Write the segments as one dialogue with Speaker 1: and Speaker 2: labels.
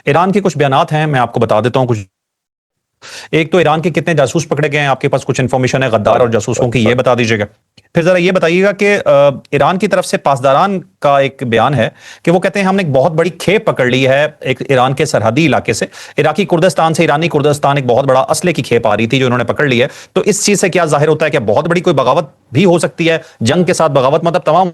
Speaker 1: Iran के कुछ बयानात हैं, मैं आपको बता देता हूं कुछ। एक तो ईरान के कितने जासूस पकड़े गए हैं, आपके पास कुछ इंफॉर्मेशन है गद्दार और जासूसों की, ये बता दीजिएगा। फिर जरा ये बताइएगा कि ईरान की तरफ से पासदारान का एक बयान है कि वो कहते हैं हमने एक बहुत बड़ी खेप पकड़ ली है एक ईरान के सरहदी इलाके से, इराकी कुर्दिस्तान से ईरानी कुर्दिस्तान, एक बहुत बड़ा असले की खेप आ रही थी जो इन्होंने पकड़ ली है। तो इस चीज से क्या जाहिर होता है कि बहुत बड़ी कोई बगावत भी हो सकती है, जंग के साथ बगावत, मतलब तमाम।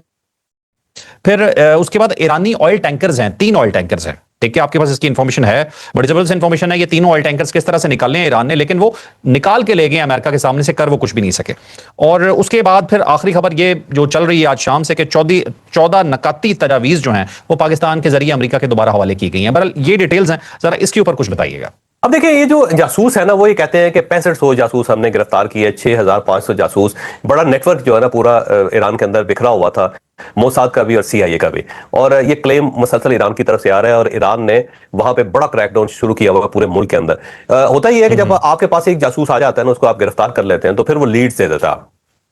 Speaker 1: फिर उसके बाद ईरानी ऑयल टैंकर्स हैं, 3 ऑयल टैंकर्स हैं, ठीक है, आपके पास इसकी इंफॉर्मेशन है, बड़ी जबरदस्त इंफॉर्मेशन है। ये तीनों ऑयल टैंकर्स किस तरह से निकाले हैं ईरान ने, लेकिन वो निकाल के ले गए अमेरिका के सामने से, कर वो कुछ भी नहीं सके। और उसके बाद फिर आखिरी खबर ये जो चल रही है आज शाम से कि 14 नकाती तजावीज जो हैं वो पाकिस्तान के जरिए अमेरिका के दोबारा हवाले की गई हैं। बहरहाल ये डिटेल्स हैं, जरा इसके ऊपर कुछ बताइएगा।
Speaker 2: अब देखिए, ये जो जासूस है ना, वो ये कहते हैं कि 6500 जासूस हमने गिरफ्तार किए, 6500 जासूस। बड़ा नेटवर्क जो है ना पूरा ईरान के अंदर बिखरा हुआ था, मोसाद का भी और CIA का भी। और ये क्लेम मुसलसल ईरान की तरफ से आ रहा है और ईरान ने वहां पे बड़ा क्रैकडाउन शुरू किया हुआ पूरे मुल्क के अंदर। होता ही है कि जब आपके पास एक जासूस आ जाता है ना, उसको आप गिरफ्तार कर लेते हैं तो फिर वो लीड्स दे देता है,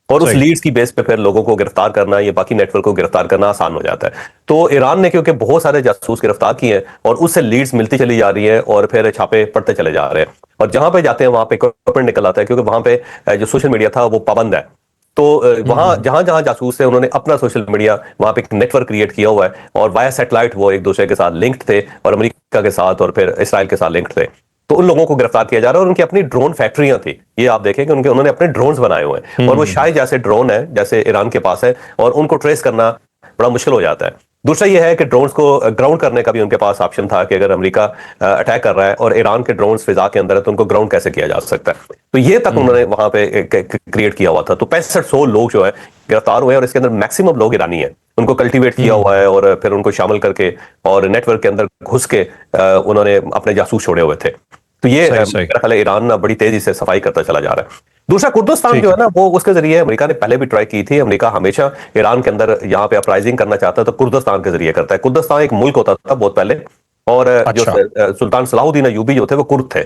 Speaker 2: और उस लीड्स की बेस पे फिर लोगों को गिरफ्तार करना, ये बाकी नेटवर्क को गिरफ्तार करना आसान हो जाता है। तो ईरान ने क्योंकि बहुत सारे जासूस गिरफ्तार किए हैं और उससे लीड्स मिलती चली जा रही है और फिर छापे पड़ते चले जा रहे हैं, और जहां पे जाते हैं वहां पे इक्विपमेंट निकल आता है, क्योंकि वहां पे जो सोशल मीडिया था वो पाबंद है। तो वहां जहां जहां जासूस थे उन्होंने अपना सोशल मीडिया, वहां पे एक नेटवर्क क्रिएट किया हुआ है, और वाया सैटेलाइट वो एक दूसरे के साथ लिंक्ड थे, और अमेरिका के साथ और फिर इसराइल के साथ लिंक्ड थे। तो उन लोगों को गिरफ्तार किया जा रहा है, और उनकी अपनी ड्रोन फैक्ट्रियां थी। ये आप देखें कि उन्होंने अपने ड्रोन्स बनाए हुए हैं, और वो शायद जैसे ड्रोन है जैसे ईरान के पास है, और उनको ट्रेस करना बड़ा मुश्किल हो जाता है। दूसरा ये है कि ड्रोन्स को ग्राउंड करने का भी उनके पास ऑप्शन था कि अगर अमेरिका अटैक कर रहा है और ईरान के ड्रोन्स फिजा के अंदर है तो उनको ग्राउंड कैसे किया जा सकता है। तो ये तक उन्होंने वहां पे क्रिएट किया हुआ था। तो 6500 लोग जो है गिरफ्तार हुए हैं, और इसके अंदर मैक्सिमम लोग ईरानी है। उनको कल्टीवेट किया हुआ है और फिर उनको शामिल करके और नेटवर्क के अंदर घुस के उन्होंने अपने जासूस छोड़े हुए थे। तो ये मेरा ख्याल है ईरान ना बड़ी तेजी से सफाई करता चला जा रहा है। दूसरा कुर्दिस्तान जो है ना, वो उसके जरिए अमेरिका ने पहले भी ट्राई की थी। अमेरिका हमेशा ईरान के अंदर यहाँ पे अपराइजिंग करना चाहता है तो कुर्दिस्तान के जरिए करता है। कुर्दिस्तान एक मुल्क होता था बहुत पहले, और जो सुल्तान सलाहुद्दीन अयूबी जो थे वो कुर्द थे।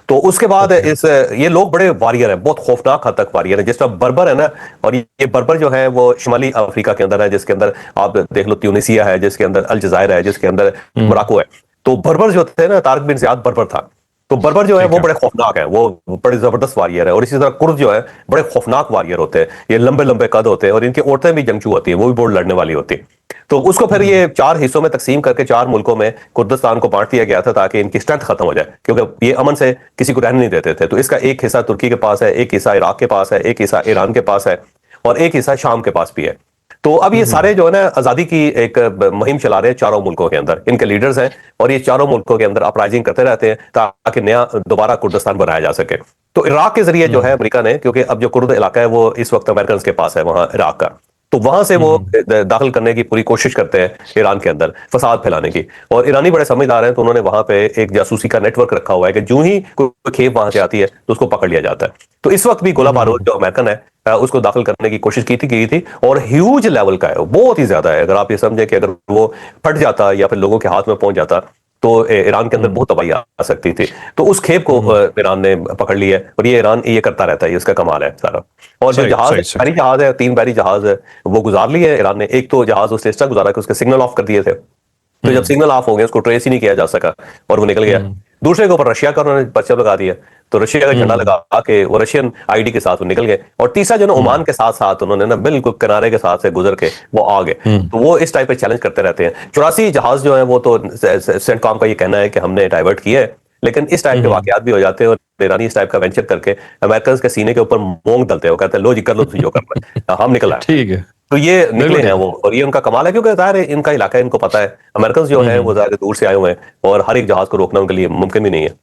Speaker 2: तो उसके बाद ये लोग बड़े वारियर हैं, बहुत खौफनाक हद तक वारियर हैं। जिस तरह बर्बर है ना, और ये बर्बर जो है वो शुमाली अफ्रीका के अंदर है, जिसके अंदर आप देख लो ट्यूनिसिया है, जिसके अंदर अलजायर है, जिसके अंदर मोरक्को है। तो बर्बर जो थे ना, तारिक बिन ज़ियाद बर्बर था। तो बर्बर जो है वो बड़े खौफनाक है, वो बड़े जबरदस्त वारियर है। और इसी तरह कुर्द जो है बड़े खौफनाक वारियर होते हैं, ये लंबे लंबे कद होते हैं, और इनकी औरतें भी जंगजू होती हैं, वो भी बहुत लड़ने वाली होती है। तो उसको फिर ये 4 हिस्सों में तकसीम करके 4 मुल्कों में कुर्दिस्तान को बांट दिया गया था, ताकि इनकी स्ट्रेंथ खत्म हो जाए, क्योंकि ये अमन से किसी को रहने नहीं देते थे। तो इसका एक हिस्सा तुर्की के पास है, एक हिस्सा इराक के पास है, एक हिस्सा ईरान के पास है, और एक हिस्सा शाम के पास भी है। तो अब ये सारे जो है ना आजादी की एक मुहिम चला रहे हैं चारों मुल्कों के अंदर, इनके लीडर्स हैं, और ये चारों मुल्कों के अंदर अपराइजिंग करते रहते हैं ताकि नया दोबारा कुर्दिस्तान बनाया जा सके। तो इराक के जरिए जो है अमेरिका ने, क्योंकि अब जो कुर्द इलाका है वो इस वक्त अमेरिकन के पास है वहां इराक का, तो वहां से वो दाखिल करने की पूरी कोशिश करते हैं ईरान के अंदर, फसाद फैलाने की। और ईरानी बड़े समझदार हैं, तो उन्होंने वहां पे एक जासूसी का नेटवर्क रखा हुआ है कि जो ही कोई खेप वहां से आती है तो उसको पकड़ लिया जाता है। तो इस वक्त भी गोला बारूद जो अमेरिकन है उसको दाखिल करने की कोशिश की थी, और ह्यूज लेवल का है, बहुत ही ज्यादा है। अगर आप ये समझे कि अगर वो फट जाता या फिर लोगों के हाथ में पहुंच जाता तो ईरान के अंदर बहुत तबाही आ सकती थी। तो उस खेप को ईरान ने पकड़ लिया है, और ये ईरान ये करता रहता है, इसका कमाल है सारा। और जो जहाज, बहरी जहाज है, 3 बहरी जहाज है, वो गुजार लिए है ईरान ने। एक तो जहाज उसने इस तरह गुजारा कि उसके सिग्नल ऑफ कर दिए थे, तो जब सिग्नल ऑफ हो गए उसको ट्रेस ही नहीं किया जा सका और वो निकल गया। दूसरे के ऊपर रशिया का उन्होंने पर्चा लगा दिया, तो रशिया का झंडा लगा के वो रशियन ID के साथ वो निकल गए। और तीसरा जो ना ओमान के साथ साथ उन्होंने ना बिल्कुल किनारे के साथ से गुजर के वो आ गए। तो वो इस टाइप पे चैलेंज करते रहते हैं। 84 जहाज जो है वो तो सेंटकॉम का ये कहना है कि हमने डाइवर्ट किया है, लेकिन इस टाइप के वाकयात भी हो जाते हैं, और ईरानी इस टाइप का वेंचर करके अमेरिकन के सीने के ऊपर मोंग डालते हैं, वो कहते हैं लो जी कर लो तुझे जो करना है, हम निकल आए। ठीक है, तो ये निकले हैं वो, और ये उनका कमाल है, क्योंकि जाहिर है इनका इलाका है, इनको पता है। अमेरिकन जो है वो ज्यादा दूर से आए हुए हैं, और हर एक जहाज को रोकना उनके लिए मुमकिन भी नहीं है।